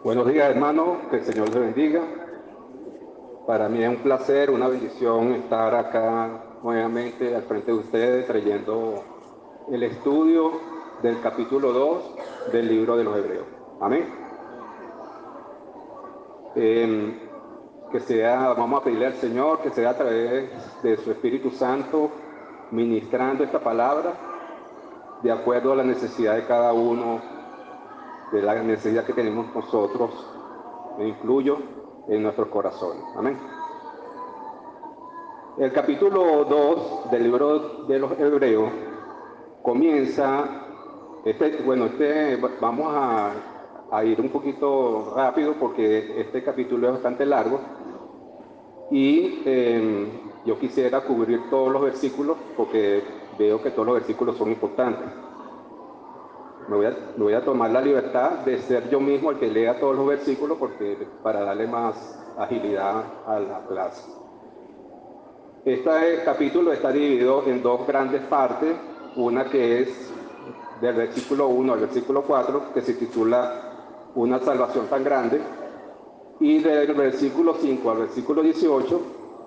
Buenos días, hermanos, que el Señor les bendiga. Para mí es un placer, una bendición estar acá nuevamente al frente de ustedes trayendo el estudio del capítulo 2 del libro de los Hebreos. Amén. Vamos a pedirle al Señor que sea a través de su Espíritu Santo ministrando esta palabra de acuerdo a la necesidad de cada uno, de la necesidad que tenemos nosotros, me incluyo, en nuestros corazones. Amén. El capítulo 2 del libro de los Hebreos comienza, vamos a ir un poquito rápido porque este capítulo es bastante largo y yo quisiera cubrir todos los versículos porque veo que todos los versículos son importantes. Me voy a tomar la libertad de ser yo mismo el que lea todos los versículos para darle más agilidad a la clase. Este capítulo está dividido en dos grandes partes, una que es del versículo 1 al versículo 4, que se titula Una salvación tan grande, y del versículo 5 al versículo 18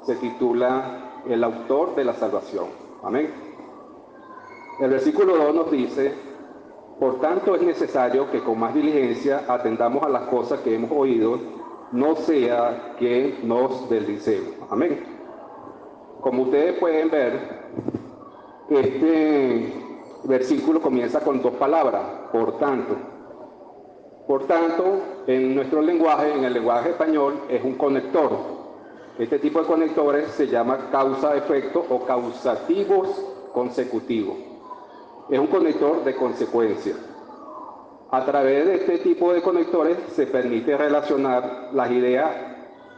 se titula El autor de la salvación. Amén. El versículo 2 nos dice: por tanto es necesario que con más diligencia atendamos a las cosas que hemos oído, no sea que nos deslicemos. Amén. Como ustedes pueden ver, este versículo comienza con dos palabras, por tanto. Por tanto, en nuestro lenguaje, en el lenguaje español, es un conector. Este tipo de conectores se llama causa-efecto o causativos consecutivos. Es un conector de consecuencia. A través de este tipo de conectores se permite relacionar las ideas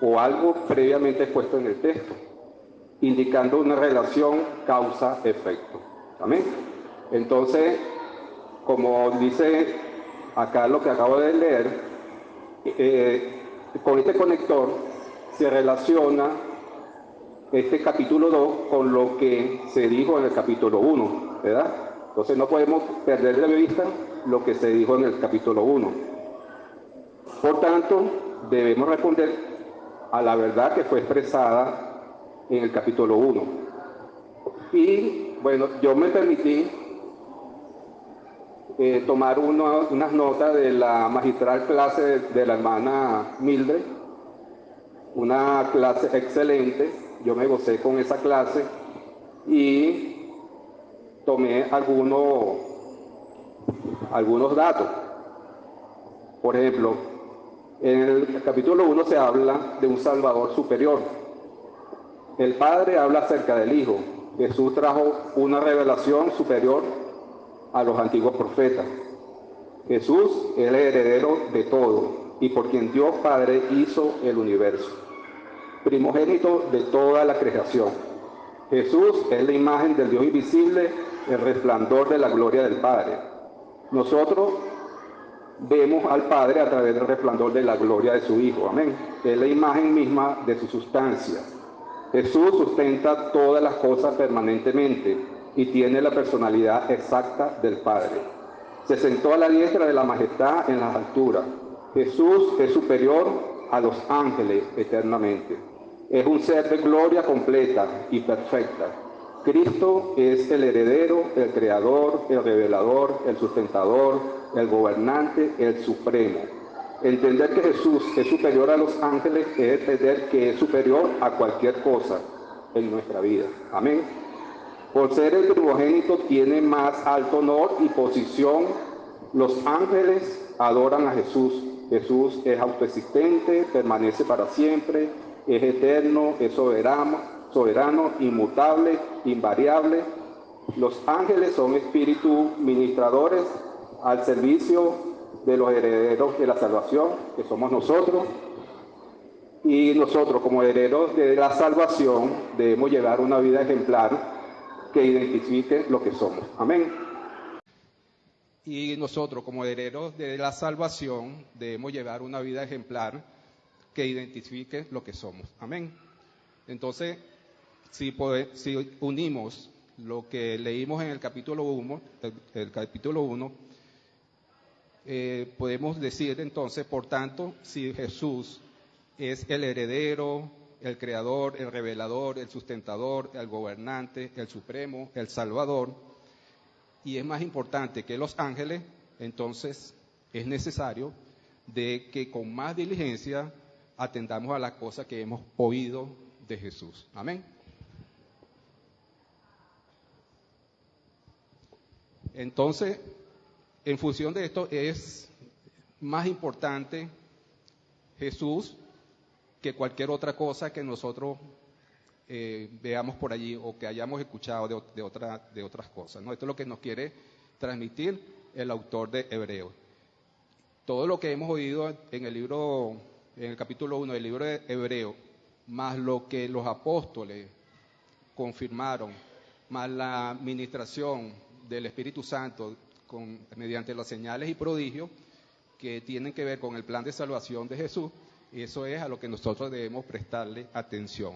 o algo previamente expuesto en el texto, indicando una relación causa-efecto. ¿Amén? Entonces, como dice acá lo que acabo de leer, con este conector se relaciona este capítulo 2 con lo que se dijo en el capítulo 1, ¿verdad? Entonces no podemos perder de vista lo que se dijo en el capítulo 1. Por tanto, debemos responder a la verdad que fue expresada en el capítulo 1. Y bueno, yo me permití tomar unas notas de la magistral clase de la hermana Mildred, una clase excelente. Yo me gocé con esa clase y tomé algunos datos. Por ejemplo, en el capítulo 1 se habla de un Salvador superior. El Padre habla acerca del Hijo. Jesús trajo una revelación superior a los antiguos profetas. Jesús es el heredero de todo y por quien Dios Padre hizo el universo, primogénito de toda la creación. Jesús es la imagen del Dios invisible, el resplandor de la gloria del Padre. Nosotros vemos al Padre a través del resplandor de la gloria de su Hijo. Amén. Es la imagen misma de su sustancia. Jesús sustenta todas las cosas permanentemente y tiene la personalidad exacta del Padre. Se sentó a la diestra de la majestad en las alturas. Jesús es superior a los ángeles eternamente. Es un ser de gloria completa y perfecta. Cristo es el heredero, el creador, el revelador, el sustentador, el gobernante, el supremo. Entender que Jesús es superior a los ángeles es entender que es superior a cualquier cosa en nuestra vida. Amén. Por ser el primogénito tiene más alto honor y posición. Los ángeles adoran a Jesús. Jesús es autoexistente, permanece para siempre, es eterno, es soberano, inmutable, invariable. Los ángeles son espíritus ministradores al servicio de los herederos de la salvación, que somos nosotros. Y nosotros, como herederos de la salvación, debemos llevar una vida ejemplar que identifique lo que somos. Amén. Y nosotros, como herederos de la salvación, debemos llevar una vida ejemplar que identifique lo que somos. Amén. Entonces, si unimos lo que leímos en el capítulo 1, podemos decir entonces, por tanto, si Jesús es el heredero, el creador, el revelador, el sustentador, el gobernante, el supremo, el salvador, y es más importante que los ángeles, entonces es necesario de que con más diligencia atendamos a las cosas que hemos oído de Jesús. Amén. Entonces, en función de esto, es más importante Jesús que cualquier otra cosa que nosotros veamos por allí o que hayamos escuchado de otras cosas, ¿no? Esto es lo que nos quiere transmitir el autor de Hebreos. Todo lo que hemos oído en el capítulo 1 del libro de Hebreos, más lo que los apóstoles confirmaron, más la administración del Espíritu Santo mediante las señales y prodigios que tienen que ver con el plan de salvación de Jesús, eso es a lo que nosotros debemos prestarle atención.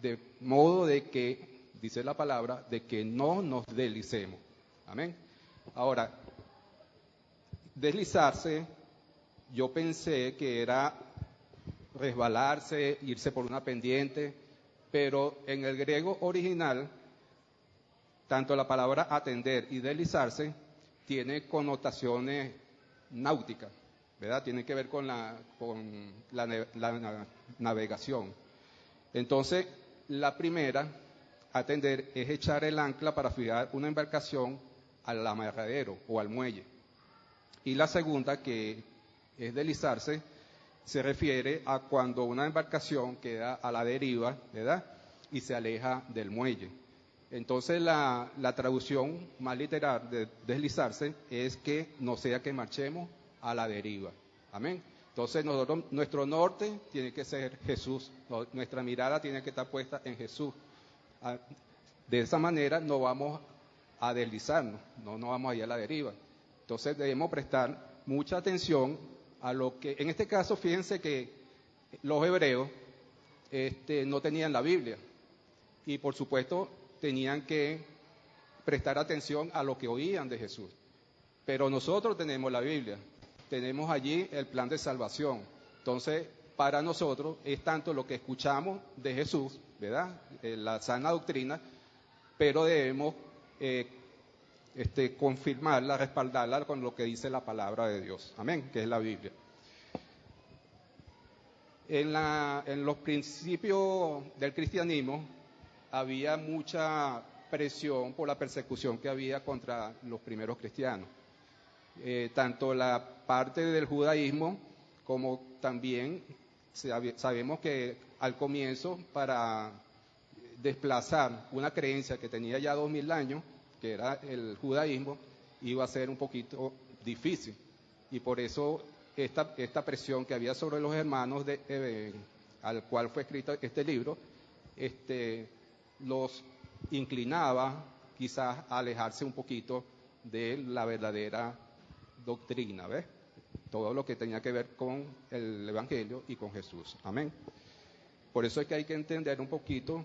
De modo de que, dice la palabra, de que no nos deslicemos. Amén. Ahora, deslizarse, yo pensé que era resbalarse, irse por una pendiente, pero en el griego original, tanto la palabra atender y deslizarse tiene connotaciones náuticas, ¿verdad? Tiene que ver con la navegación. Entonces, la primera, atender, es echar el ancla para fijar una embarcación al amarradero o al muelle. Y la segunda, que es deslizarse, se refiere a cuando una embarcación queda a la deriva, ¿verdad? Y se aleja del muelle. Entonces la traducción más literal de deslizarse es que no sea que marchemos a la deriva. Amén. Entonces nuestro norte tiene que ser Jesús, nuestra mirada tiene que estar puesta en Jesús. De esa manera no vamos a deslizarnos, no vamos a ir a la deriva. Entonces debemos prestar mucha atención a lo que, en este caso, fíjense que los hebreos no tenían la Biblia y por supuesto tenían que prestar atención a lo que oían de Jesús. Pero nosotros tenemos la Biblia, tenemos allí el plan de salvación. Entonces, para nosotros es tanto lo que escuchamos de Jesús, ¿verdad? La sana doctrina, pero debemos confirmarla, respaldarla con lo que dice la palabra de Dios. Amén, que es la Biblia. En los principios del cristianismo había mucha presión por la persecución que había contra los primeros cristianos. Tanto la parte del judaísmo como también sabemos que al comienzo, para desplazar una creencia que tenía ya 2000 años, que era el judaísmo, iba a ser un poquito difícil. Y por eso esta presión que había sobre los hermanos al cual fue escrito este libro, los inclinaba quizás a alejarse un poquito de la verdadera doctrina, ¿ves? Todo lo que tenía que ver con el Evangelio y con Jesús. Amén. Por eso es que hay que entender un poquito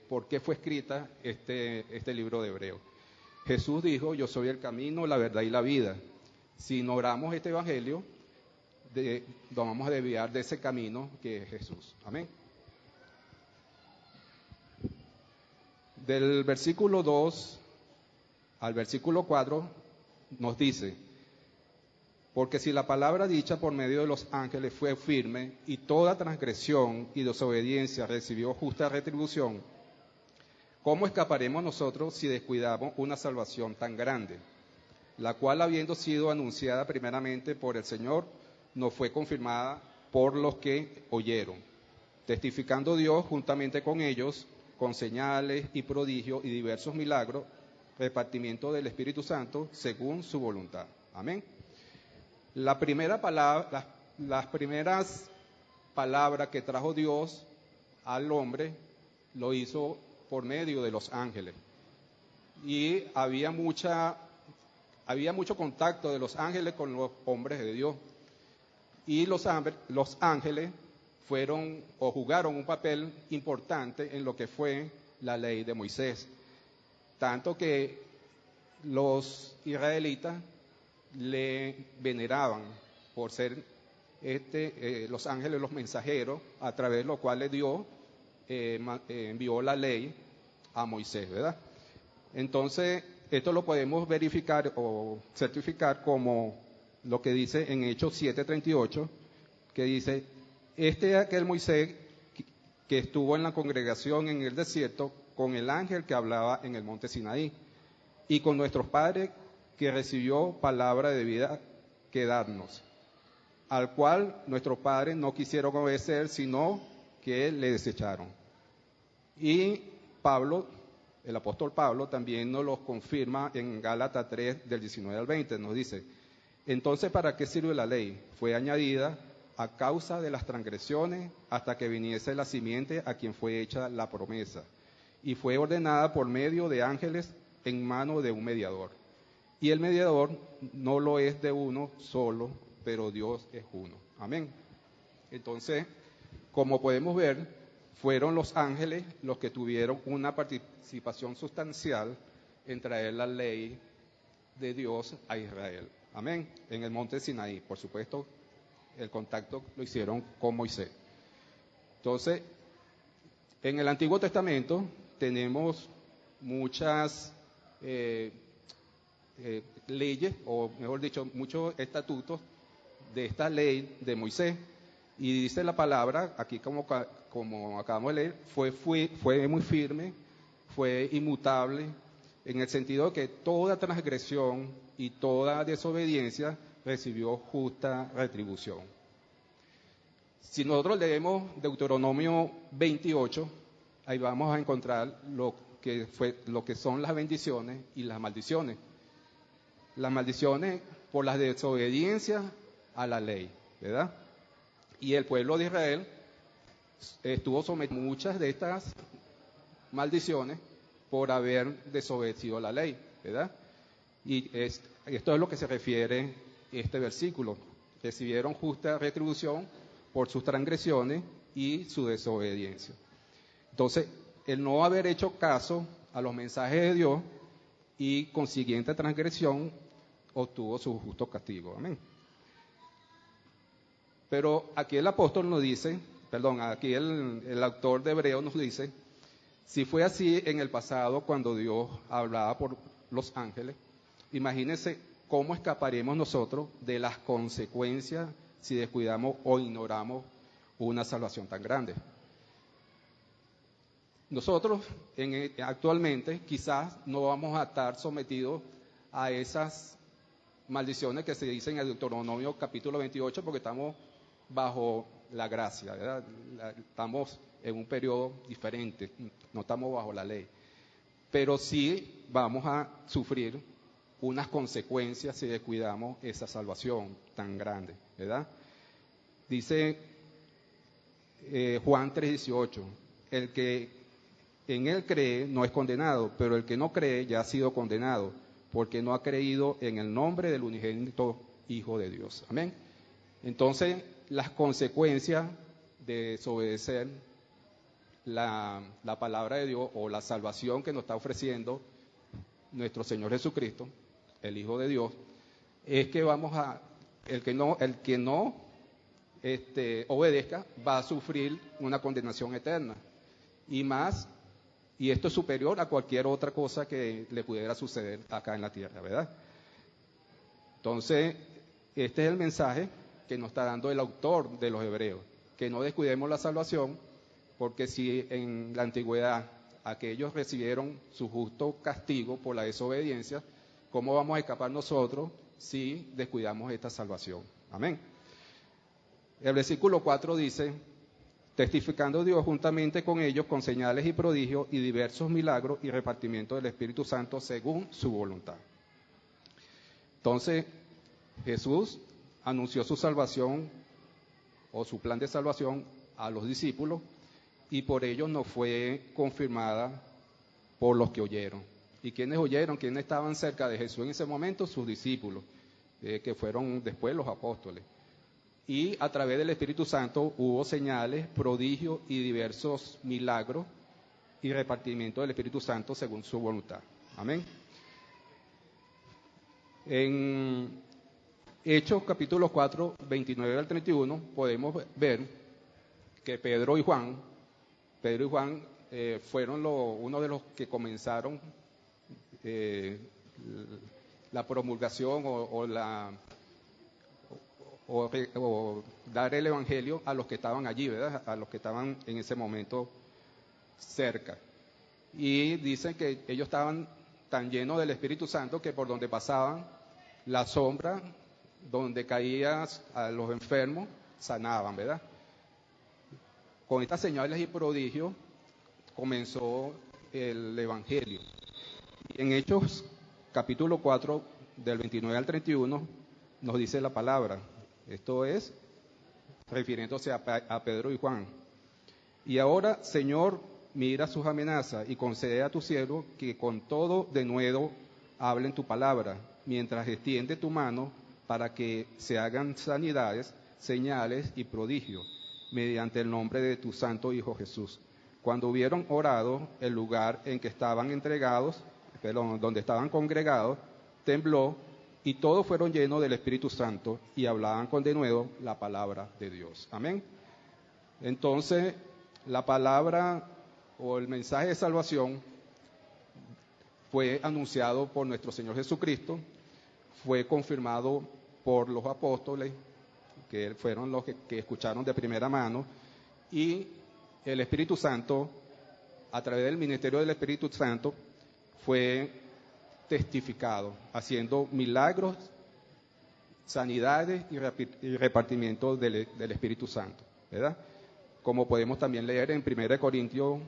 por qué fue escrita este libro de Hebreos. Jesús dijo: yo soy el camino, la verdad y la vida. Si ignoramos este Evangelio, nos vamos a desviar de ese camino que es Jesús. Amén. Del versículo 2 al versículo 4 nos dice: porque si la palabra dicha por medio de los ángeles fue firme, y toda transgresión y desobediencia recibió justa retribución, ¿cómo escaparemos nosotros si descuidamos una salvación tan grande, la cual, habiendo sido anunciada primeramente por el Señor, nos fue confirmada por los que oyeron, testificando Dios juntamente con ellos, con señales y prodigios y diversos milagros, repartimiento del Espíritu Santo según su voluntad? Amén. Las primeras palabras que trajo Dios al hombre lo hizo por medio de los ángeles. Y había mucho contacto de los ángeles con los hombres de Dios. Y los ángeles fueron o jugaron un papel importante en lo que fue la ley de Moisés. Tanto que los israelitas le veneraban por ser los ángeles, los mensajeros, a través de lo cual le dio, envió la ley a Moisés, ¿verdad? Entonces, esto lo podemos verificar o certificar como lo que dice en Hechos 7:38, que dice, este es aquel Moisés que estuvo en la congregación en el desierto con el ángel que hablaba en el monte Sinaí, y con nuestros padres que recibió palabra de vida que darnos, al cual nuestros padres no quisieron obedecer, sino que le desecharon. Y Pablo, el apóstol Pablo, también nos lo confirma en Gálatas 3, del 19 al 20, nos dice, entonces, ¿para qué sirve la ley? Fue añadida a causa de las transgresiones hasta que viniese la simiente a quien fue hecha la promesa, y fue ordenada por medio de ángeles en mano de un mediador. Y el mediador no lo es de uno solo, pero Dios es uno. Amén. Entonces, como podemos ver, fueron los ángeles los que tuvieron una participación sustancial en traer la ley de Dios a Israel. Amén. En el monte Sinaí, por supuesto, el contacto lo hicieron con Moisés. Entonces, en el Antiguo Testamento tenemos muchas leyes, o mejor dicho, muchos estatutos de esta ley de Moisés. Y dice la palabra, aquí como acabamos de leer, fue muy firme, fue inmutable, en el sentido de que toda transgresión y toda desobediencia recibió justa retribución. Si nosotros leemos Deuteronomio 28, ahí vamos a encontrar lo que son las bendiciones y las maldiciones. Las maldiciones por las desobediencias a la ley, ¿verdad? Y el pueblo de Israel estuvo sometido a muchas de estas maldiciones por haber desobedecido a la ley, ¿verdad? Y esto es lo que se refiere este versículo. Recibieron justa retribución por sus transgresiones y su desobediencia. Entonces, el no haber hecho caso a los mensajes de Dios y consiguiente transgresión obtuvo su justo castigo. Amén. Pero aquí el apóstol nos dice, aquí el autor de Hebreos nos dice, si fue así en el pasado cuando Dios hablaba por los ángeles, imagínense cómo escaparemos nosotros de las consecuencias si descuidamos o ignoramos una salvación tan grande. Nosotros actualmente quizás no vamos a estar sometidos a esas maldiciones que se dicen en el Deuteronomio capítulo 28 porque estamos bajo la gracia, ¿verdad? Estamos en un periodo diferente, no estamos bajo la ley. Pero sí vamos a sufrir unas consecuencias si descuidamos esa salvación tan grande, ¿verdad? Dice Juan 3:18, el que en él cree no es condenado, pero el que no cree ya ha sido condenado, porque no ha creído en el nombre del unigénito Hijo de Dios. Amén. Entonces, las consecuencias de desobedecer la palabra de Dios o la salvación que nos está ofreciendo nuestro Señor Jesucristo, el Hijo de Dios, es que el que no obedezca va a sufrir una condenación eterna. Y esto es superior a cualquier otra cosa que le pudiera suceder acá en la tierra, ¿verdad? Entonces, este es el mensaje que nos está dando el autor de los Hebreos, que no descuidemos la salvación, porque si en la antigüedad aquellos recibieron su justo castigo por la desobediencia, ¿cómo vamos a escapar nosotros si descuidamos esta salvación? Amén. El versículo 4 dice, testificando Dios juntamente con ellos con señales y prodigios y diversos milagros y repartimiento del Espíritu Santo según su voluntad. Entonces, Jesús anunció su salvación o su plan de salvación a los discípulos y por ello no fue confirmada por los que oyeron. ¿Y quiénes oyeron? ¿Quiénes estaban cerca de Jesús en ese momento? Sus discípulos, que fueron después los apóstoles. Y a través del Espíritu Santo hubo señales, prodigios y diversos milagros y repartimiento del Espíritu Santo según su voluntad. Amén. En Hechos capítulo 4, 29 al 31, podemos ver que Pedro y Juan fueron uno de los que comenzaron la promulgación o dar el evangelio a los que estaban allí, ¿verdad? A los que estaban en ese momento cerca. Y dicen que ellos estaban tan llenos del Espíritu Santo que por donde pasaban, la sombra, donde caían a los enfermos, sanaban, ¿verdad? Con estas señales y prodigios comenzó el evangelio. En Hechos capítulo 4, del 29 al 31, nos dice la palabra. Esto es refiriéndose a Pedro y Juan. Y ahora, Señor, mira sus amenazas y concede a tu siervo que con todo denuedo hablen tu palabra, mientras extiende tu mano para que se hagan sanidades, señales y prodigios, mediante el nombre de tu santo Hijo Jesús. Cuando hubieron orado, el lugar en que estaban donde estaban congregados, tembló, y todos fueron llenos del Espíritu Santo y hablaban con denuedo la palabra de Dios. Amén. Entonces, la palabra o el mensaje de salvación fue anunciado por nuestro Señor Jesucristo, fue confirmado por los apóstoles, que fueron los que escucharon de primera mano, y el Espíritu Santo, a través del ministerio del Espíritu Santo, fue testificado, haciendo milagros, sanidades y repartimiento del Espíritu Santo, ¿verdad? Como podemos también leer en 1 Corintios,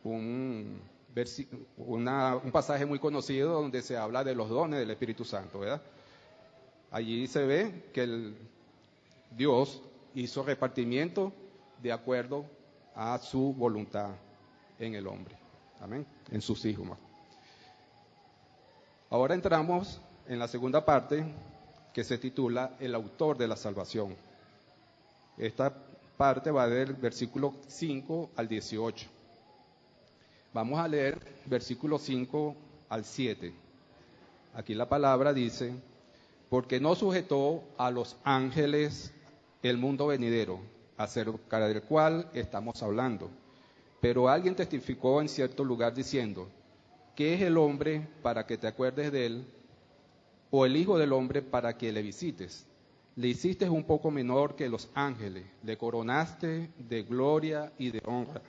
un pasaje muy conocido donde se habla de los dones del Espíritu Santo, ¿verdad? Allí se ve que Dios hizo repartimiento de acuerdo a su voluntad en el hombre, amén, en sus hijos. Ahora entramos en la segunda parte, que se titula El autor de la salvación. Esta parte va del versículo 5 al 18. Vamos a leer versículo 5 al 7. Aquí la palabra dice: porque no sujetó a los ángeles el mundo venidero, acerca del cual estamos hablando. Pero alguien testificó en cierto lugar diciendo: ¿qué es el hombre para que te acuerdes de él? ¿O el hijo del hombre para que le visites? Le hiciste un poco menor que los ángeles, le coronaste de gloria y de honra,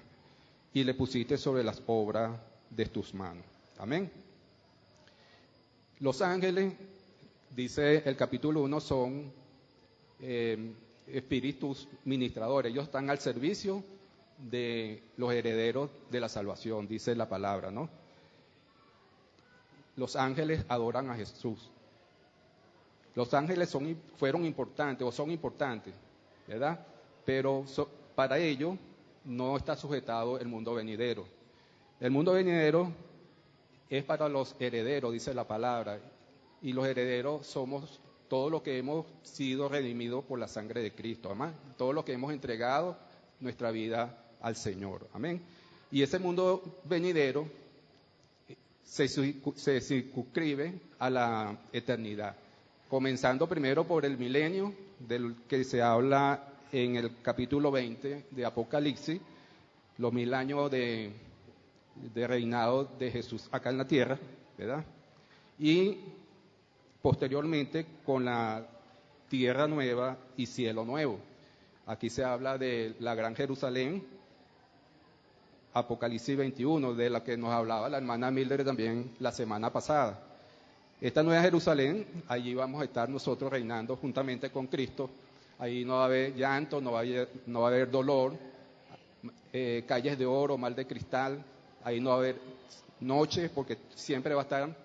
y le pusiste sobre las obras de tus manos. Amén. Los ángeles, dice el capítulo 1, son espíritus ministradores. Ellos están al servicio de los herederos de la salvación, dice la palabra, ¿no? Los ángeles adoran a Jesús. Los ángeles fueron importantes o son importantes, ¿verdad? Pero para ello no está sujetado el mundo venidero. El mundo venidero es para los herederos, dice la palabra, y los herederos somos todos los que hemos sido redimidos por la sangre de Cristo, amén. Todos los que hemos entregado nuestra vida al Señor, amén. Y ese mundo venidero se circunscribe a la eternidad, comenzando primero por el milenio, del que se habla en el capítulo 20 de Apocalipsis, los 1000 años de reinado de Jesús acá en la tierra, ¿verdad? Y posteriormente con la tierra nueva y cielo nuevo. Aquí se habla de la Gran Jerusalén, Apocalipsis 21, de la que nos hablaba la hermana Mildred también la semana pasada. Esta nueva Jerusalén, allí vamos a estar nosotros reinando juntamente con Cristo. Ahí no va a haber llanto, no va a haber dolor, calles de oro, mar de cristal. Ahí no va a haber noche, porque siempre va a estar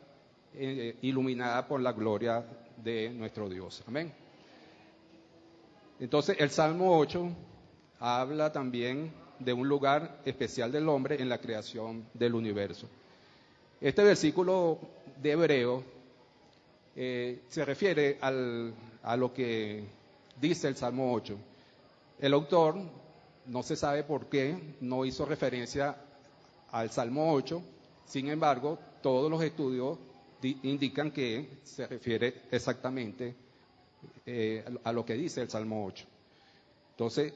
iluminada por la gloria de nuestro Dios. Amén. Entonces, el Salmo 8 habla también de un lugar especial del hombre en la creación del universo. Este versículo de Hebreo se refiere a lo que dice el Salmo 8. El autor, no se sabe por qué, no hizo referencia al Salmo 8, sin embargo, todos los estudios indican que se refiere exactamente a lo que dice el Salmo 8. Entonces,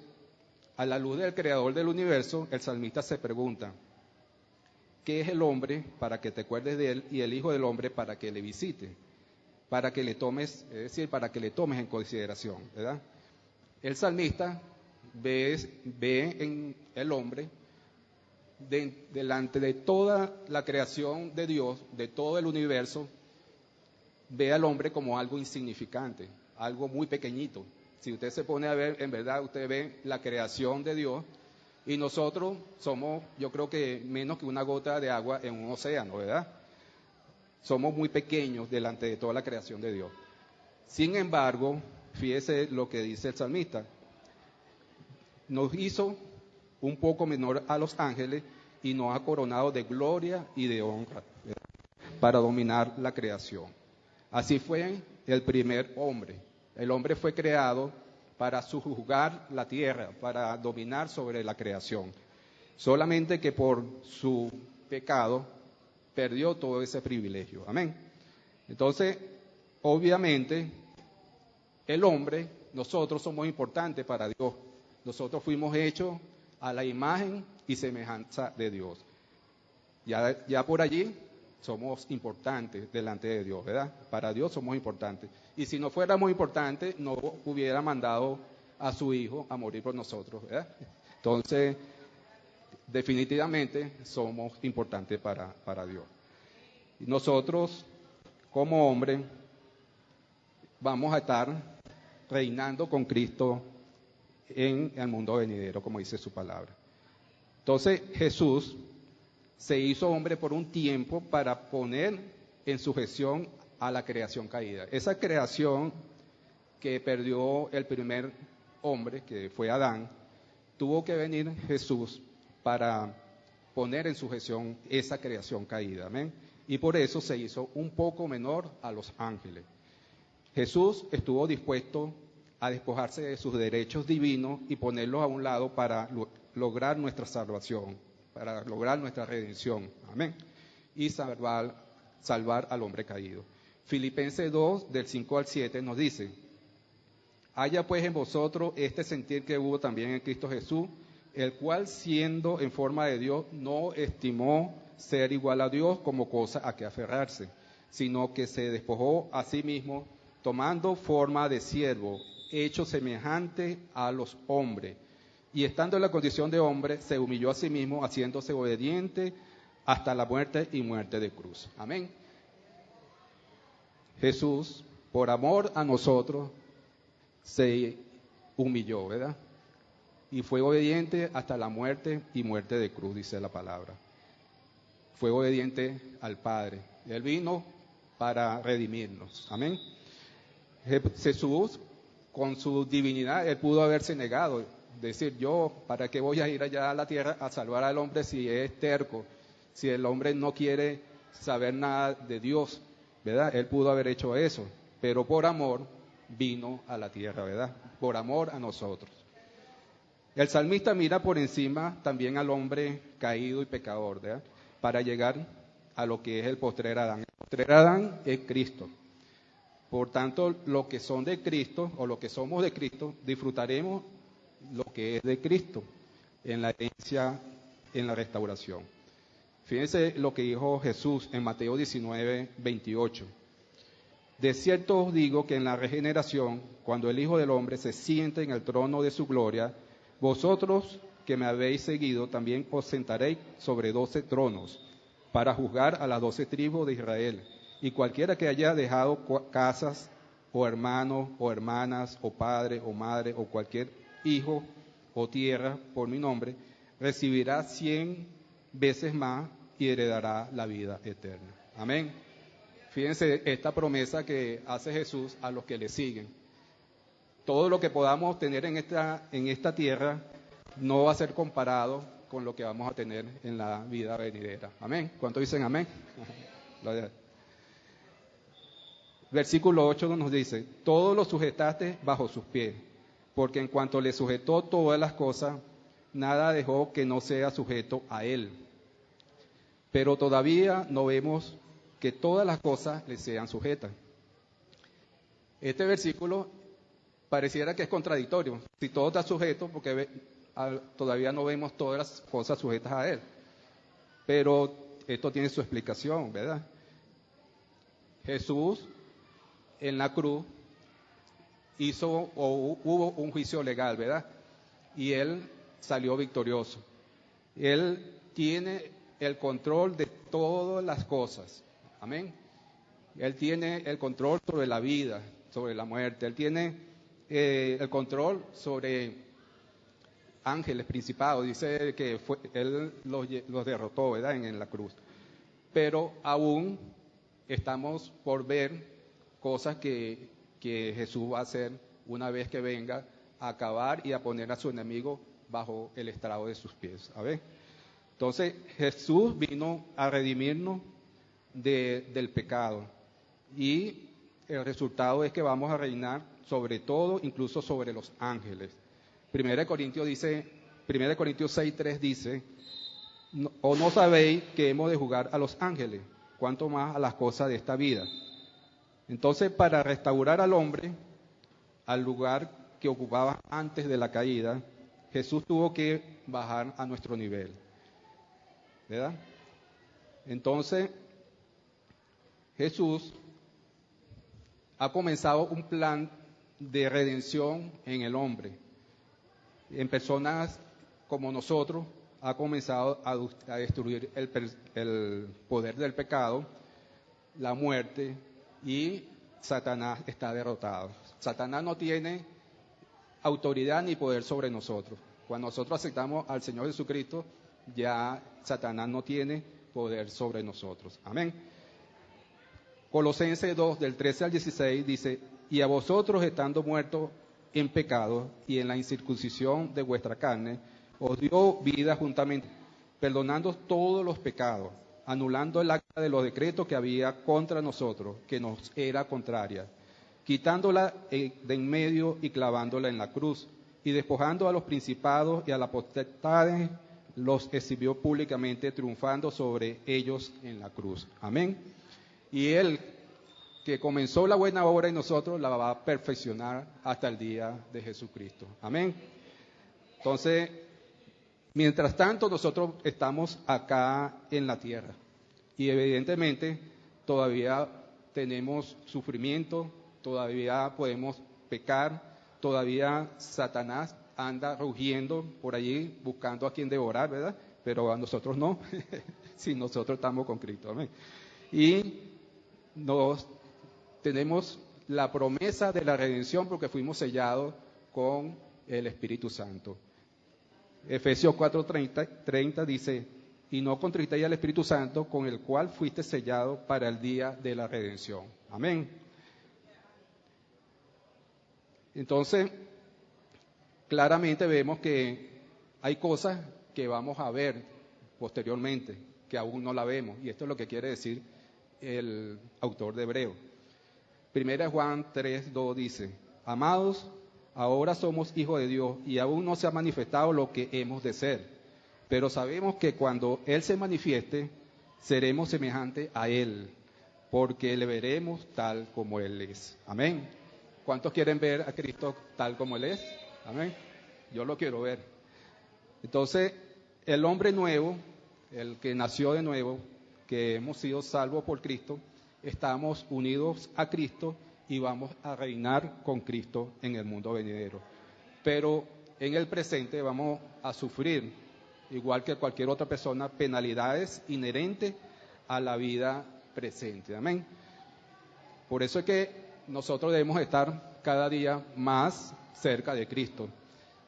a la luz del creador del universo, el salmista se pregunta, ¿qué es el hombre para que te acuerdes de él y el hijo del hombre para que le visite? Para que le tomes, es decir, para que le tomes en consideración, ¿verdad? El salmista ve en el hombre, delante de toda la creación de Dios, de todo el universo, ve al hombre como algo insignificante, algo muy pequeñito. Si usted se pone a ver, en verdad, usted ve la creación de Dios y nosotros somos, yo creo que menos que una gota de agua en un océano, ¿verdad? Somos muy pequeños delante de toda la creación de Dios. Sin embargo, fíjese lo que dice el salmista. Nos hizo un poco menor a los ángeles y nos ha coronado de gloria y de honra, ¿verdad?, para dominar la creación. Así fue el primer hombre. El hombre fue creado para sojuzgar la tierra, para dominar sobre la creación. Solamente que por su pecado perdió todo ese privilegio. Amén. Entonces, obviamente, el hombre, nosotros somos importantes para Dios. Nosotros fuimos hechos a la imagen y semejanza de Dios. Ya por allí somos importantes delante de Dios, ¿verdad? Para Dios somos importantes. Y si no fuéramos importantes, no hubiera mandado a su Hijo a morir por nosotros, ¿verdad? Entonces, definitivamente somos importantes para Dios. Y nosotros, como hombres, vamos a estar reinando con Cristo en el mundo venidero, como dice su palabra. Entonces, Jesús se hizo hombre por un tiempo para poner en sujeción a la creación caída. Esa creación que perdió el primer hombre, que fue Adán, tuvo que venir Jesús para poner en sujeción esa creación caída. Amén. Y por eso se hizo un poco menor a los ángeles. Jesús estuvo dispuesto a despojarse de sus derechos divinos y ponerlos a un lado para lograr nuestra salvación, para lograr nuestra redención. Amén. Y salvar al hombre caído. Filipenses 2, del 5 al 7, nos dice: haya pues en vosotros este sentir que hubo también en Cristo Jesús, el cual, siendo en forma de Dios, no estimó ser igual a Dios como cosa a que aferrarse, sino que se despojó a sí mismo, tomando forma de siervo, hecho semejante a los hombres, y estando en la condición de hombre, se humilló a sí mismo, haciéndose obediente hasta la muerte y muerte de cruz. Amén. Jesús, por amor a nosotros, se humilló, ¿verdad? Y fue obediente hasta la muerte y muerte de cruz, dice la palabra. Fue obediente al Padre. Él vino para redimirnos. Amén. Jesús, con su divinidad, él pudo haberse negado, decir: yo, ¿para qué voy a ir allá a la tierra a salvar al hombre si es terco? Si el hombre no quiere saber nada de Dios, ¿verdad? Él pudo haber hecho eso, pero por amor vino a la tierra, ¿verdad? Por amor a nosotros. El salmista mira por encima también al hombre caído y pecador, ¿verdad?, para llegar a lo que es el postrer Adán. El postrer Adán es Cristo. Por tanto, los que son de Cristo, o los que somos de Cristo, disfrutaremos lo que es de Cristo en la herencia, en la restauración. Fíjense lo que dijo Jesús en Mateo 19, 28. De cierto os digo que en la regeneración, cuando el Hijo del Hombre se siente en el trono de su gloria, vosotros que me habéis seguido también os sentaréis sobre 12 tronos para juzgar a las 12 tribus de Israel. Y cualquiera que haya dejado casas, o hermanos, o hermanas, o padre, o madre, o cualquier hijo, o tierra, por mi nombre, recibirá 100 veces más y heredará la vida eterna. Amén. Fíjense esta promesa que hace Jesús a los que le siguen. Todo lo que podamos tener en esta tierra no va a ser comparado con lo que vamos a tener en la vida venidera. Amén. ¿Cuántos dicen amén? Versículo 8 nos dice: todo lo sujetaste bajo sus pies, porque en cuanto le sujetó todas las cosas, nada dejó que no sea sujeto a él. Pero todavía no vemos que todas las cosas le sean sujetas. Este versículo pareciera que es contradictorio. Si todo está sujeto, porque todavía no vemos todas las cosas sujetas a Él. Pero esto tiene su explicación, ¿verdad? Jesús en la cruz hubo un juicio legal, ¿verdad? Y Él salió victorioso. Él tiene el control de todas las cosas. Amén. Él tiene el control sobre la vida, sobre la muerte. Él tiene el control sobre ángeles, principados. Dice que Él los derrotó, ¿verdad? En la cruz. Pero aún estamos por ver cosas que Jesús va a hacer una vez que venga a acabar y a poner a su enemigo bajo el estrado de sus pies. A ver. Entonces Jesús vino a redimirnos del pecado y el resultado es que vamos a reinar sobre todo, incluso sobre los ángeles. 1 Corintios 6:3 dice, ¿o no sabéis que hemos de jugar a los ángeles, cuanto más a las cosas de esta vida? Entonces, para restaurar al hombre al lugar que ocupaba antes de la caída, Jesús tuvo que bajar a nuestro nivel, ¿verdad? Entonces, Jesús ha comenzado un plan de redención en el hombre. En personas como nosotros, ha comenzado a destruir el poder del pecado, la muerte, y Satanás está derrotado. Satanás no tiene autoridad ni poder sobre nosotros. Cuando nosotros aceptamos al Señor Jesucristo, ya Satanás no tiene poder sobre nosotros. Amén. Colosenses 2, del 13 al 16, dice, y a vosotros estando muertos en pecado y en la incircuncisión de vuestra carne, os dio vida juntamente, perdonando todos los pecados, anulando el acta de los decretos que había contra nosotros, que nos era contraria, quitándola de en medio y clavándola en la cruz, y despojando a los principados y a las potestades, los exhibió públicamente, triunfando sobre ellos en la cruz. Amén. Y Él, que comenzó la buena obra en nosotros, la va a perfeccionar hasta el día de Jesucristo. Amén. Entonces, mientras tanto, nosotros estamos acá en la tierra. Y evidentemente, todavía tenemos sufrimiento, todavía podemos pecar, todavía Satanás anda rugiendo por allí buscando a quien devorar, ¿verdad? Pero a nosotros no, si nosotros estamos con Cristo. Amén. Y tenemos la promesa de la redención porque fuimos sellados con el Espíritu Santo. Efesios 4:30 dice, y no contristéis al Espíritu Santo, con el cual fuiste sellado para el día de la redención. Amén. Entonces, claramente vemos que hay cosas que vamos a ver posteriormente, que aún no la vemos, y esto es lo que quiere decir el autor de Hebreo. 1 Juan 3:2 dice, amados, ahora somos hijos de Dios y aún no se ha manifestado lo que hemos de ser, pero sabemos que cuando Él se manifieste, seremos semejantes a Él, porque le veremos tal como Él es. Amén. ¿Cuántos quieren ver a Cristo tal como Él es? Amén. Yo lo quiero ver. Entonces, el hombre nuevo, el que nació de nuevo, que hemos sido salvos por Cristo, estamos unidos a Cristo y vamos a reinar con Cristo en el mundo venidero. Pero en el presente vamos a sufrir, igual que cualquier otra persona, penalidades inherentes a la vida presente. Amén. Por eso es que nosotros debemos estar cada día más cerca de Cristo,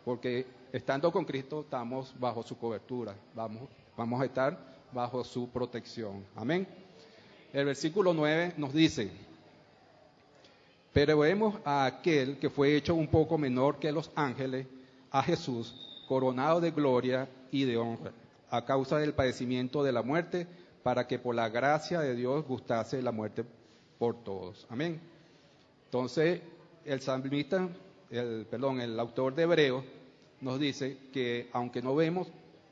porque estando con Cristo estamos bajo su cobertura, vamos a estar bajo su protección. Amén. El versículo 9 nos dice, pero vemos a aquel que fue hecho un poco menor que los ángeles, a Jesús, coronado de gloria y de honra, a causa del padecimiento de la muerte, para que por la gracia de Dios gustase la muerte por todos. Amén. Entonces, el salmista, el autor de Hebreos, nos dice que aunque no vemos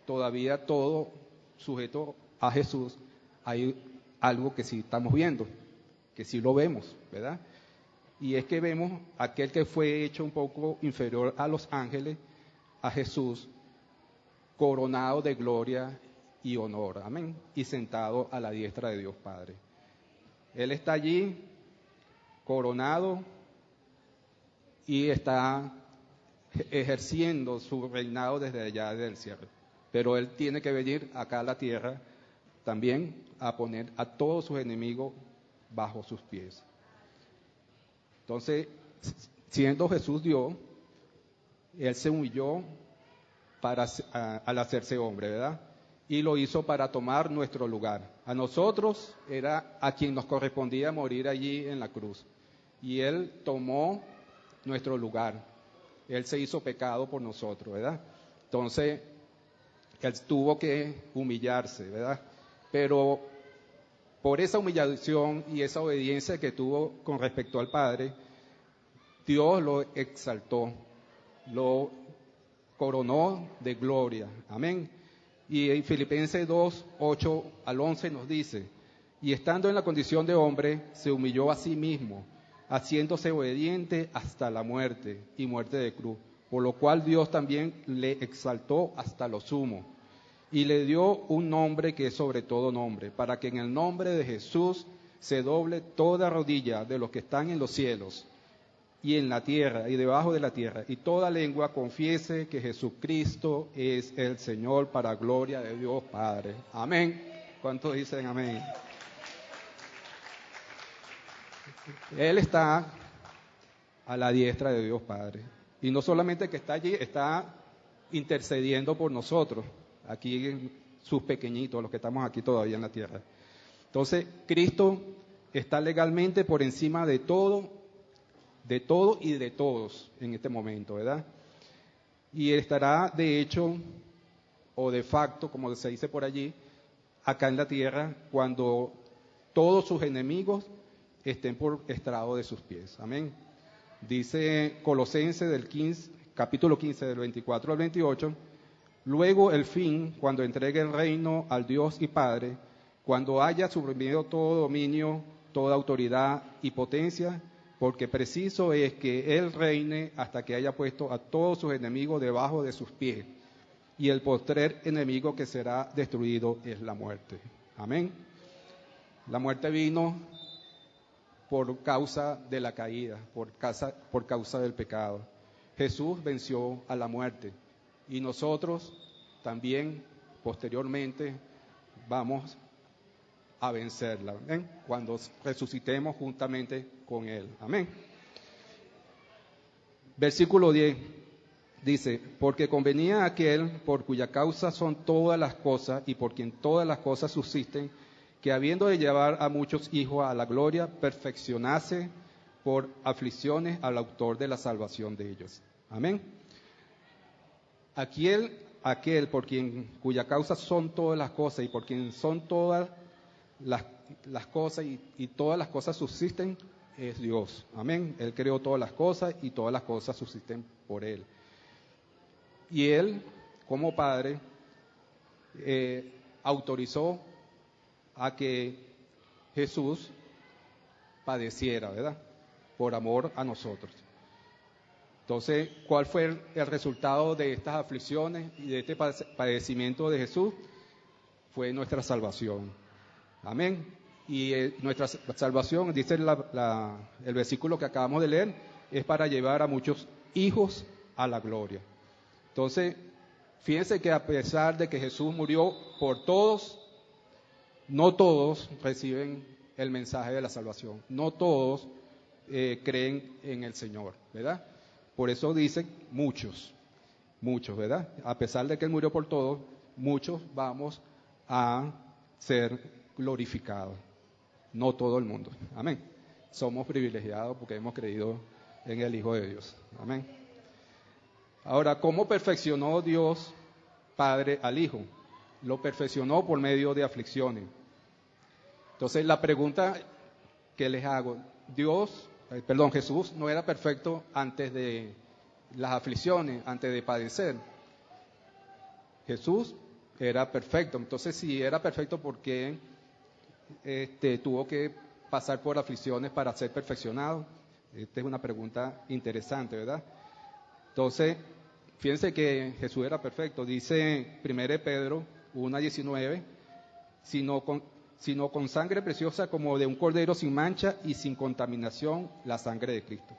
todavía todo sujeto a Jesús, hay algo que sí estamos viendo, que sí lo vemos, ¿verdad? Y es que vemos aquel que fue hecho un poco inferior a los ángeles, a Jesús, coronado de gloria y honor, amén, y sentado a la diestra de Dios Padre. Él está allí, coronado, y está ejerciendo su reinado desde allá del cielo. Pero Él tiene que venir acá a la tierra también a poner a todos sus enemigos bajo sus pies. Entonces, siendo Jesús Dios, Él se humilló al hacerse hombre, ¿verdad? Y lo hizo para tomar nuestro lugar. A nosotros era a quien nos correspondía morir allí en la cruz. Y Él tomó nuestro lugar. Él se hizo pecado por nosotros, ¿verdad? Entonces, Él tuvo que humillarse, ¿verdad? Pero por esa humillación y esa obediencia que tuvo con respecto al Padre, Dios lo exaltó, lo coronó de gloria. Amén. Y en Filipenses 2, 8 al 11 nos dice, y estando en la condición de hombre, se humilló a sí mismo, haciéndose obediente hasta la muerte y muerte de cruz, por lo cual Dios también le exaltó hasta lo sumo y le dio un nombre que es sobre todo nombre, para que en el nombre de Jesús se doble toda rodilla de los que están en los cielos y en la tierra y debajo de la tierra, y toda lengua confiese que Jesucristo es el Señor, para gloria de Dios Padre. Amén. ¿Cuántos dicen amén? Él está a la diestra de Dios Padre. Y no solamente que está allí, está intercediendo por nosotros, aquí sus pequeñitos, los que estamos aquí todavía en la tierra. Entonces, Cristo está legalmente por encima de todo y de todos en este momento, ¿verdad? Y estará de hecho, o de facto, como se dice por allí, acá en la tierra, cuando todos sus enemigos estén por estrado de sus pies. Amén. Dice Colosenses capítulo 15, del 24 al 28, luego el fin, cuando entregue el reino al Dios y Padre, cuando haya suprimido todo dominio, toda autoridad y potencia, porque preciso es que Él reine hasta que haya puesto a todos sus enemigos debajo de sus pies. Y el postrer enemigo que será destruido es la muerte. Amén. La muerte vino por causa de la caída, por causa del pecado. Jesús venció a la muerte y nosotros también posteriormente vamos a vencerla, ¿amén? Cuando resucitemos juntamente con Él. Amén. Versículo 10 dice, porque convenía a aquel por cuya causa son todas las cosas y por quien todas las cosas subsisten, que habiendo de llevar a muchos hijos a la gloria, perfeccionase por aflicciones al autor de la salvación de ellos. Amén. Aquel por cuya causa son todas las cosas y por quien son todas las cosas y todas las cosas subsisten, es Dios. Amén. Él creó todas las cosas y todas las cosas subsisten por Él. Y Él, como Padre, autorizó a que Jesús padeciera, ¿verdad? Por amor a nosotros. Entonces, ¿cuál fue el resultado de estas aflicciones y de este padecimiento de Jesús? Fue nuestra salvación. Amén. Y nuestra salvación, dice el versículo que acabamos de leer, es para llevar a muchos hijos a la gloria. Entonces, fíjense que a pesar de que Jesús murió por todos, no todos reciben el mensaje de la salvación. No todos creen en el Señor, ¿verdad? Por eso dicen muchos, ¿verdad? A pesar de que Él murió por todos, muchos vamos a ser glorificados. No todo el mundo. Amén. Somos privilegiados porque hemos creído en el Hijo de Dios. Amén. Ahora, ¿cómo perfeccionó Dios Padre al Hijo? Lo perfeccionó por medio de aflicciones. Entonces, la pregunta que les hago, Jesús no era perfecto antes de las aflicciones, antes de padecer. Jesús era perfecto. Entonces, si era perfecto, ¿por qué tuvo que pasar por aflicciones para ser perfeccionado? Esta es una pregunta interesante, ¿verdad? Entonces, fíjense que Jesús era perfecto. Dice 1 Pedro 1:19, sino con sangre preciosa como de un cordero sin mancha y sin contaminación, la sangre de Cristo.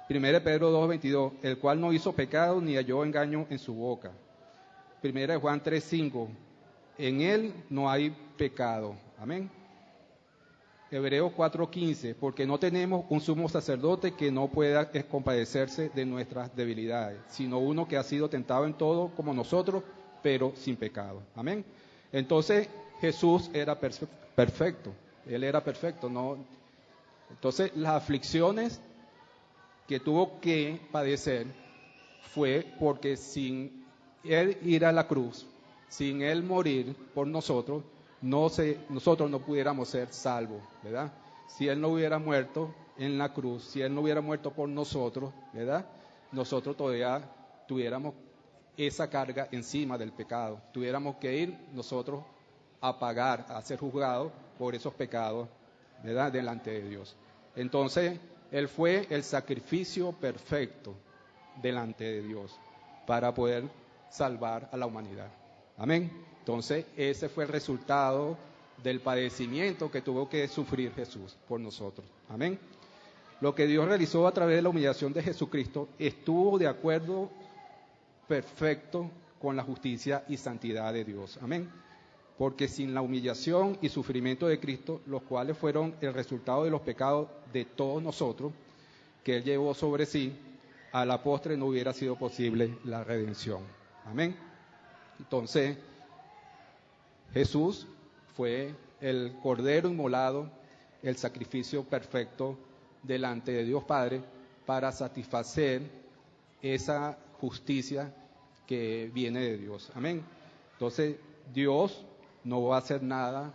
1 Pedro 2:22, el cual no hizo pecado ni halló engaño en su boca. 1 Juan 3:5, en él no hay pecado. Amén. Hebreos 4:15, porque no tenemos un sumo sacerdote que no pueda compadecerse de nuestras debilidades, sino uno que ha sido tentado en todo como nosotros, pero sin pecado. Amén. Entonces Jesús era perfecto, Él era perfecto, ¿no? Entonces las aflicciones que tuvo que padecer fue porque sin Él ir a la cruz, sin Él morir por nosotros, nosotros no pudiéramos ser salvos, ¿verdad? Si Él no hubiera muerto en la cruz, si Él no hubiera muerto por nosotros, ¿verdad? Nosotros todavía tuviéramos esa carga encima del pecado. Tuviéramos que ir nosotros a pagar, a ser juzgados por esos pecados, ¿verdad? Delante de Dios. Entonces, Él fue el sacrificio perfecto delante de Dios para poder salvar a la humanidad. Amén. Entonces, ese fue el resultado del padecimiento que tuvo que sufrir Jesús por nosotros. Amén. Lo que Dios realizó a través de la humillación de Jesucristo estuvo de acuerdo perfecto con la justicia y santidad de Dios. Amén. Porque sin la humillación y sufrimiento de Cristo, los cuales fueron el resultado de los pecados de todos nosotros, que Él llevó sobre sí, a la postre no hubiera sido posible la redención. Amén. Entonces, Jesús fue el Cordero inmolado, el sacrificio perfecto delante de Dios Padre para satisfacer esa justicia que viene de Dios. Amén. Entonces, Dios no va a hacer nada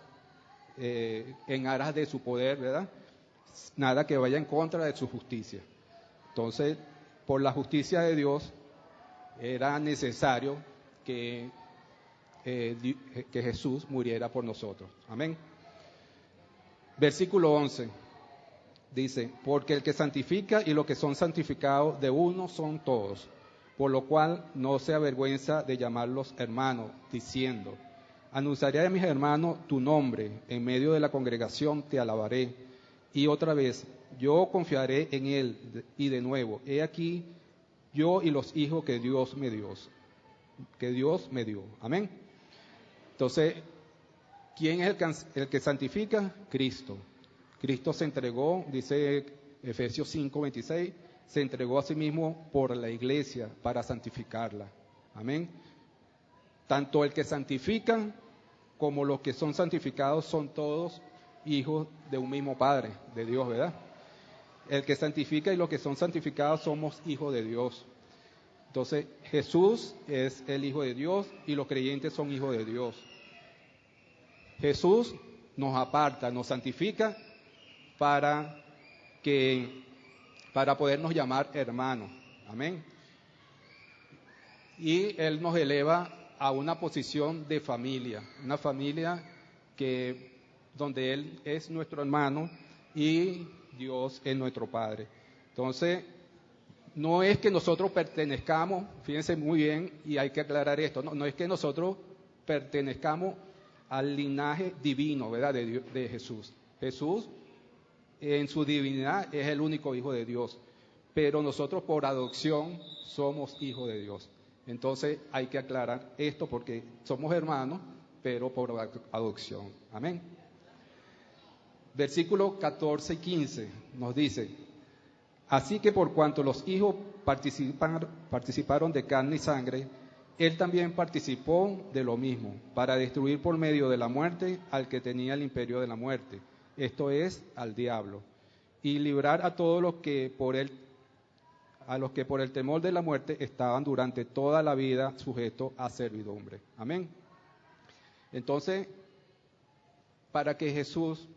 en aras de su poder, ¿verdad? Nada que vaya en contra de su justicia. Entonces, por la justicia de Dios, era necesario que Jesús muriera por nosotros. Amén. Versículo 11 dice, porque el que santifica y los que son santificados de uno son todos, por lo cual no se avergüenza de llamarlos hermanos, diciendo, anunciaré a mis hermanos tu nombre, en medio de la congregación te alabaré. Y otra vez, yo confiaré en él, y de nuevo, he aquí yo y los hijos que Dios me dio. Amén. Entonces, ¿quién es el que santifica? Cristo. Cristo se entregó, dice Efesios 5:26, se entregó a sí mismo por la iglesia para santificarla. Amén. Tanto el que santifica como los que son santificados son todos hijos de un mismo Padre, de Dios, ¿verdad? El que santifica y los que son santificados somos hijos de Dios. Entonces, Jesús es el Hijo de Dios y los creyentes son hijos de Dios. Jesús nos aparta, nos santifica para podernos llamar hermanos. Amén. Y Él nos eleva a una posición de familia, una familia donde Él es nuestro hermano y Dios es nuestro Padre. Entonces, no es que nosotros pertenezcamos, fíjense muy bien, y hay que aclarar esto, no es que nosotros pertenezcamos al linaje divino, ¿verdad?, de Jesús. Jesús, en su divinidad, es el único Hijo de Dios, pero nosotros por adopción somos hijos de Dios. Entonces hay que aclarar esto porque somos hermanos, pero por adopción. Amén. Versículos 14 y 15 nos dice, así que por cuanto los hijos participaron de carne y sangre, Él también participó de lo mismo, para destruir por medio de la muerte al que tenía el imperio de la muerte, esto es, al diablo, y librar a todos los que por el temor de la muerte estaban durante toda la vida sujetos a servidumbre. Amén. Entonces, para que Jesús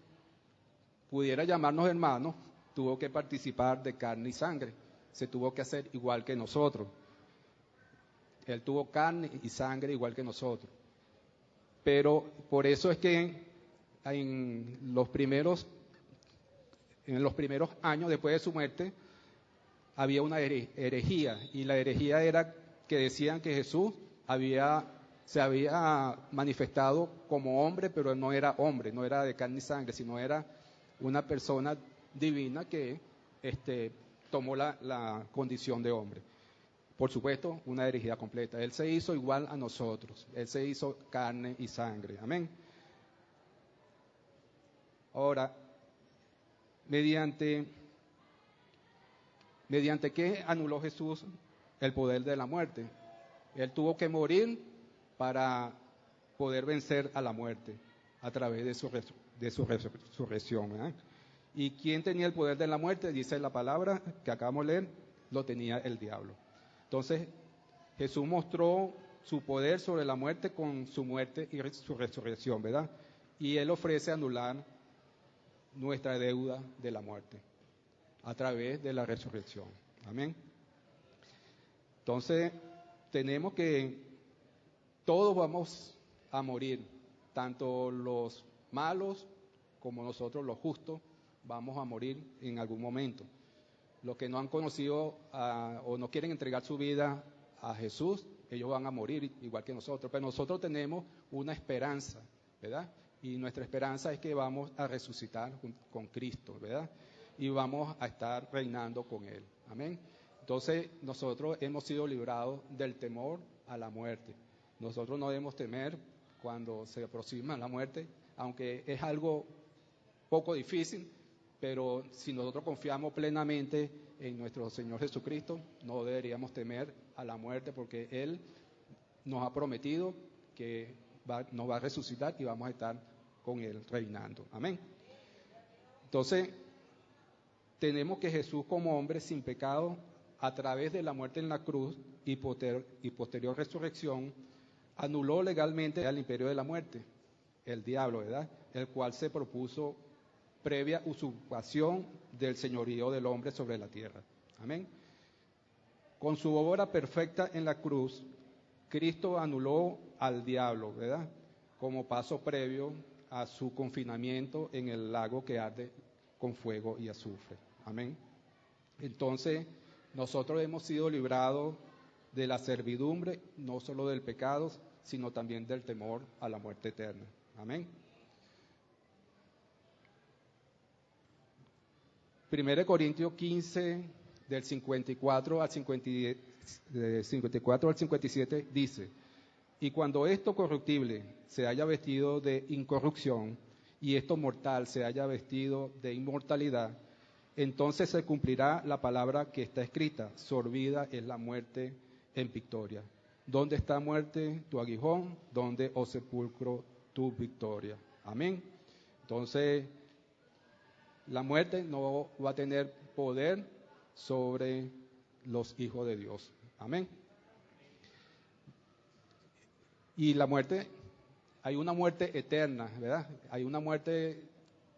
pudiera llamarnos hermanos, tuvo que participar de carne y sangre. Se tuvo que hacer igual que nosotros. Él tuvo carne y sangre igual que nosotros. Pero por eso es que en los primeros en los primeros años después de su muerte, había una herejía, y la herejía era que decían que Jesús se había manifestado como hombre, pero no era hombre, no era de carne y sangre, sino era una persona divina que tomó la condición de hombre. Por supuesto, una herejía completa. Él se hizo igual a nosotros, Él se hizo carne y sangre. Amén. Ahora, ¿mediante qué anuló Jesús el poder de la muerte? Él tuvo que morir para poder vencer a la muerte a través de su resurrección, ¿verdad? ¿Y quién tenía el poder de la muerte? Dice la palabra que acabamos de leer, lo tenía el diablo. Entonces, Jesús mostró su poder sobre la muerte con su muerte y su resurrección, ¿verdad? Y Él ofrece anular nuestra deuda de la muerte a través de la resurrección. Amén. Entonces, tenemos que todos vamos a morir, tanto los malos como nosotros los justos vamos a morir en algún momento. Los que no han conocido o no quieren entregar su vida a Jesús, ellos van a morir igual que nosotros, pero nosotros tenemos una esperanza, ¿verdad? Y nuestra esperanza es que vamos a resucitar con Cristo, ¿verdad? Y vamos a estar reinando con Él. Amén. Entonces, nosotros hemos sido librados del temor a la muerte. Nosotros no debemos temer cuando se aproxima la muerte, aunque es algo poco difícil, pero si nosotros confiamos plenamente en nuestro Señor Jesucristo, no deberíamos temer a la muerte, porque Él nos ha prometido que nos va a resucitar y vamos a estar con Él reinando. Amén. Entonces, tenemos que Jesús como hombre sin pecado, a través de la muerte en la cruz y posterior resurrección, anuló legalmente al imperio de la muerte, el diablo, ¿verdad? El cual se propuso previa usurpación del señorío del hombre sobre la tierra. Amén. Con su obra perfecta en la cruz, Cristo anuló al diablo, ¿verdad? Como paso previo a su confinamiento en el lago que arde con fuego y azufre. Amén. Entonces, nosotros hemos sido librados de la servidumbre, no solo del pecado, sino también del temor a la muerte eterna. Amén. 1 Corintios 15, del 54 al 57, dice: y cuando esto corruptible se haya vestido de incorrupción, y esto mortal se haya vestido de inmortalidad, entonces se cumplirá la palabra que está escrita: sorbida es la muerte en victoria. ¿Dónde está muerte tu aguijón? ¿Dónde, oh sepulcro, tu victoria? Amén. Entonces, la muerte no va a tener poder sobre los hijos de Dios. Amén. Y la muerte, hay una muerte eterna, ¿verdad? Hay una muerte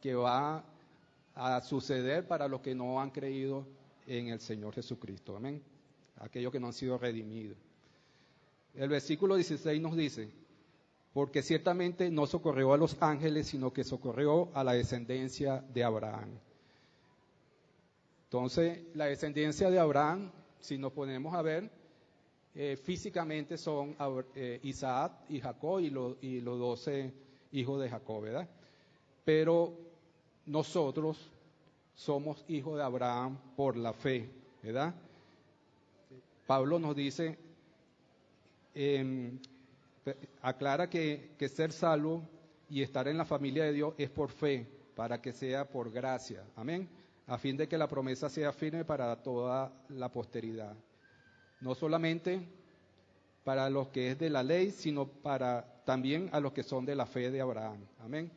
que va a suceder para los que no han creído en el Señor Jesucristo. Amén. Aquellos que no han sido redimidos. El versículo 16 nos dice: porque ciertamente no socorrió a los ángeles, sino que socorrió a la descendencia de Abraham. Entonces, la descendencia de Abraham, si nos ponemos a ver, físicamente son Isaac y Jacob y los 12 hijos de Jacob, ¿verdad? Pero nosotros somos hijos de Abraham por la fe, ¿verdad? Pablo nos dice, aclara que ser salvo y estar en la familia de Dios es por fe, para que sea por gracia, amén, a fin de que la promesa sea firme para toda la posteridad, no solamente para los que es de la ley, sino para también a los que son de la fe de Abraham, amén.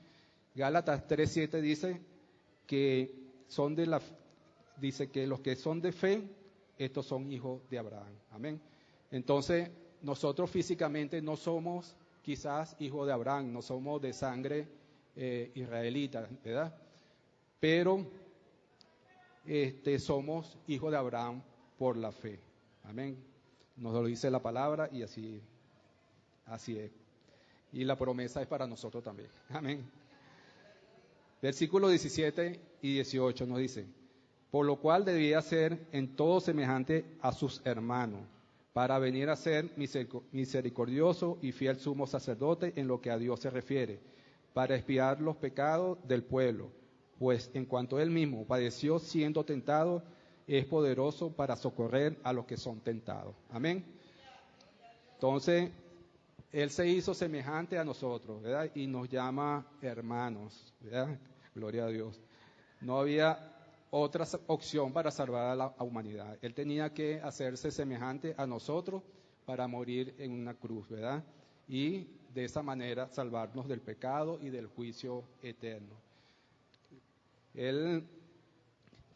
Gálatas 3:7 dice que los que son de fe, estos son hijos de Abraham, amén. Entonces, nosotros físicamente no somos quizás hijos de Abraham, no somos de sangre israelita, ¿verdad? Pero somos hijos de Abraham por la fe, amén. Nos lo dice la palabra y así es. Y la promesa es para nosotros también, amén. Versículos 17 y 18 nos dice: por lo cual debía ser en todo semejante a sus hermanos, para venir a ser misericordioso y fiel sumo sacerdote en lo que a Dios se refiere, para expiar los pecados del pueblo, pues en cuanto él mismo padeció siendo tentado, es poderoso para socorrer a los que son tentados. Amén. Entonces, él se hizo semejante a nosotros, ¿verdad? Y nos llama hermanos, ¿verdad? Gloria a Dios. No había otra opción para salvar a la humanidad. Él tenía que hacerse semejante a nosotros para morir en una cruz, ¿verdad? Y de esa manera salvarnos del pecado y del juicio eterno. Él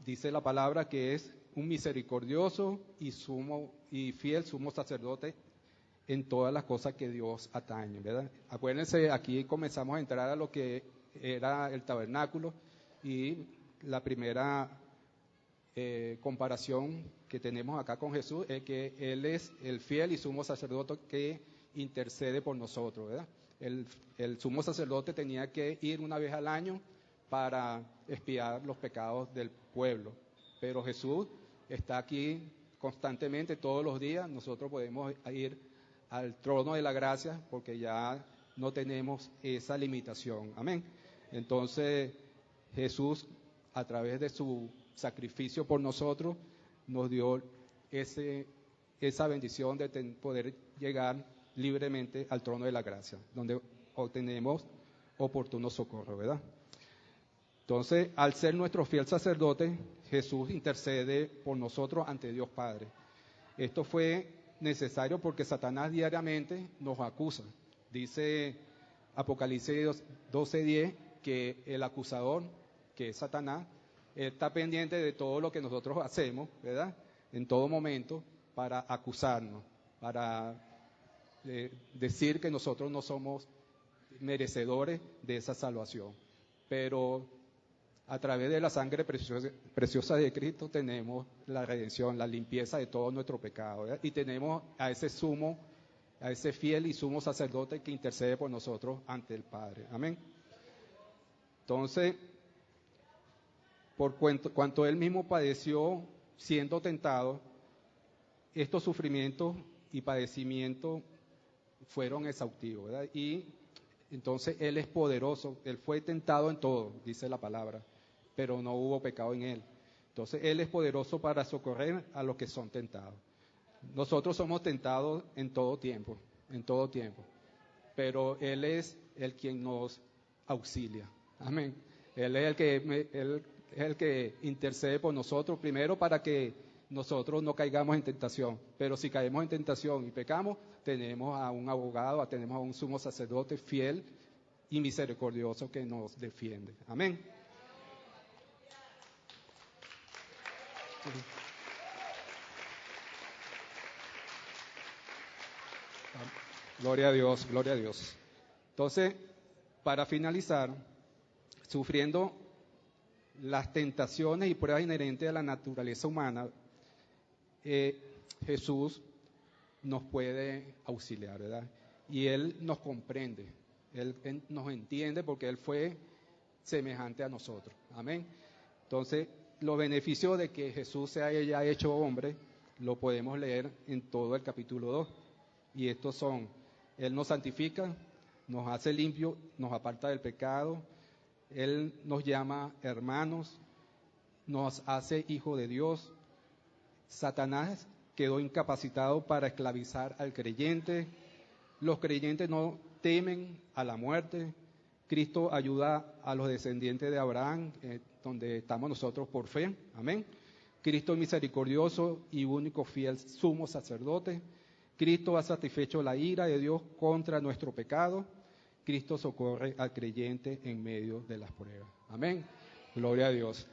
dice la palabra que es un misericordioso y fiel sumo sacerdote en todas las cosas que Dios atañe, ¿verdad? Acuérdense, aquí comenzamos a entrar a lo que era el tabernáculo, y la primera comparación que tenemos acá con Jesús es que Él es el fiel y sumo sacerdote que intercede por nosotros, ¿verdad? El sumo sacerdote tenía que ir una vez al año para expiar los pecados del pueblo, pero Jesús está aquí constantemente, todos los días. Nosotros podemos ir al trono de la gracia porque ya no tenemos esa limitación. Amén. Entonces, Jesús, a través de su sacrificio por nosotros, nos dio esa bendición de poder llegar libremente al trono de la gracia, donde obtenemos oportuno socorro, ¿verdad? Entonces, al ser nuestro fiel sacerdote, Jesús intercede por nosotros ante Dios Padre. Esto fue necesario porque Satanás diariamente nos acusa. Dice Apocalipsis 12:10 que el acusador, que es Satanás, está pendiente de todo lo que nosotros hacemos, ¿verdad? En todo momento, para acusarnos, para decir que nosotros no somos merecedores de esa salvación. Pero a través de la sangre preciosa de Cristo tenemos la redención, la limpieza de todo nuestro pecado, ¿verdad? Y tenemos a ese fiel y sumo sacerdote que intercede por nosotros ante el Padre. Amén. Entonces, por cuanto Él mismo padeció siendo tentado, estos sufrimientos y padecimientos fueron exhaustivos, ¿verdad? Y entonces Él es poderoso. Él fue tentado en todo, dice la palabra, pero no hubo pecado en Él. Entonces Él es poderoso para socorrer a los que son tentados. Nosotros somos tentados en todo tiempo, pero Él es el quien nos auxilia. Amén. Él es el que intercede por nosotros, primero para que nosotros no caigamos en tentación. Pero si caemos en tentación y pecamos, tenemos a un abogado, tenemos a un sumo sacerdote fiel y misericordioso que nos defiende. Amén. Gloria a Dios, gloria a Dios. Entonces, para finalizar, sufriendo las tentaciones y pruebas inherentes a la naturaleza humana, Jesús nos puede auxiliar, ¿verdad? Y Él nos comprende, Él nos entiende porque Él fue semejante a nosotros. Amén. Entonces, los beneficios de que Jesús se haya hecho hombre, lo podemos leer en todo el capítulo 2. Y estos son: Él nos santifica, nos hace limpio, nos aparta del pecado, Él nos llama hermanos, nos hace hijo de Dios. Satanás quedó incapacitado para esclavizar al creyente. Los creyentes no temen a la muerte. Cristo ayuda a los descendientes de Abraham, donde estamos nosotros por fe. Amén. Cristo es misericordioso y único fiel sumo sacerdote. Cristo ha satisfecho la ira de Dios contra nuestro pecado. Cristo socorre al creyente en medio de las pruebas. Amén. Gloria a Dios.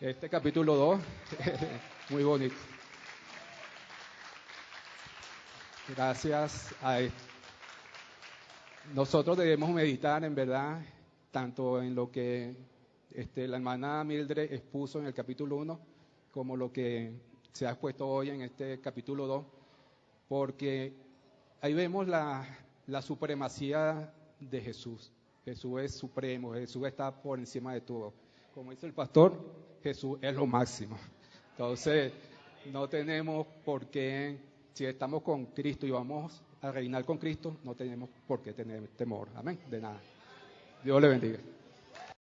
Este capítulo 2, muy bonito. Gracias a esto. Nosotros debemos meditar, en verdad, tanto en lo que la hermana Mildred expuso en el capítulo 1, como lo que se ha expuesto hoy en este capítulo 2, porque ahí vemos la supremacía de Jesús. Jesús es supremo, Jesús está por encima de todo. Como dice el pastor, Jesús es lo máximo. Entonces, no tenemos por qué, si estamos con Cristo y vamos a reinar con Cristo, no tenemos por qué tener temor. Amén. De nada. Dios le bendiga.